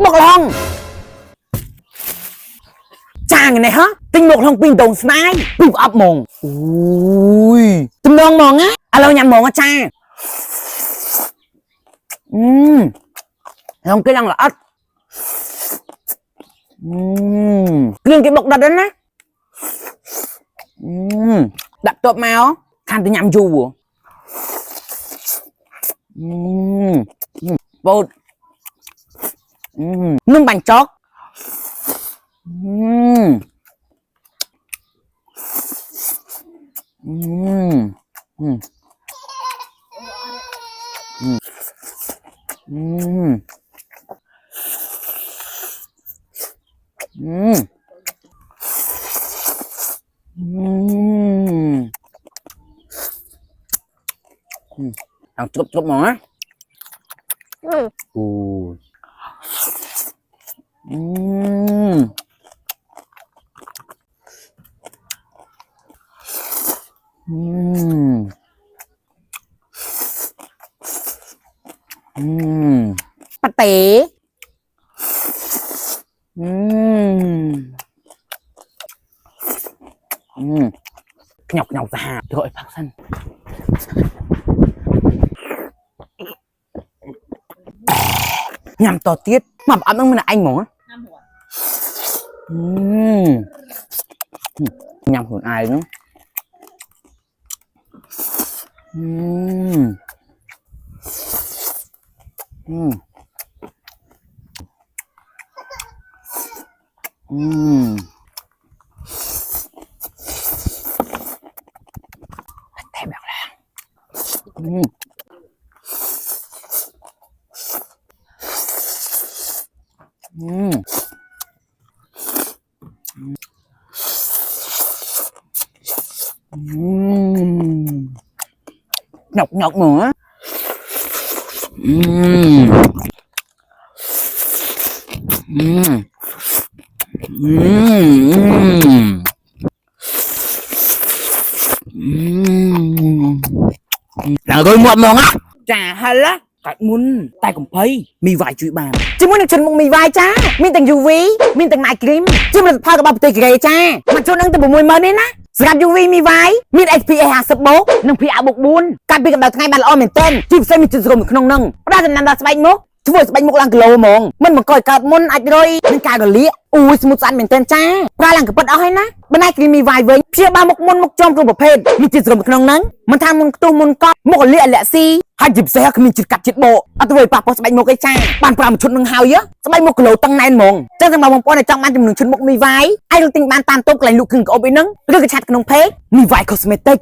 หมกลองจ้างไงฮะติงหมกลองปีนตรงสไนปีนอัพมงอุ้ยจำลองมองอ่ะเราnhằm mong cha không cái răng là ớt riêng cái bọc đặt đó nè đặt tốt máu khăn tôi nhằm dù bột nướng bánh chót Ăn chụp chụp món á. Pate. Nhọc nhọc ra rồi phát sinh. Nhằm to tiết mà ấm ông là anh mỏ nhằm hưởng ai nữa thèm bạc là nhọc nhọc nữa là tôi muộn mong á trà hay lá cạnh muốn tay cũng thấy mì vải chửi bà chứ muốn được chân mông mì vải cha mình từng UV mình từng night cream chứ mình pha cái bao tê ghê cha mà cho năng từ bộ mùi mơ đấy ná sạp UV mì vải mình SPA 50 bố nâng PA 4การปีกับแบบไงมันละอ้อมเหม็นเต้นจีบเส้นมีจุดสมขนมนึงได้แต่นานๆสบายมุกช่วยสบายมุกลังกิโลมองมันเหมือนก่อยกัดมุนอัดเลยมันกลายกับเลี้ยอุ้ยสมุทรสันเหม็นเต้นจ้าปลาหลังกับปดเอาให้นะบันไดกรีมีวายเว้ยเพียบามุกมุนมุกจอมกับประเภทมีจุดสมขนมนึงมันทำมุนตู้มุนก็มุกเลี้ยแหละซีให้จิบเสียคือมีจุดกัดจิตโบเอาตัวไปปากพอสบายมุกไอ้จ้าปานปลาชุดนึงหาวเยอะสบายมุกกิโลตั้งแน่นมองจ้าจะมามองป้อนในจังมันจำหนึ่งชุดมุกมีวายไอ้ลูกติงบานตามโต๊ะไกลลูกครึ่งกับอบไปนึงเรื่องกระชัดขนมเพชรมีวายคอสเมติก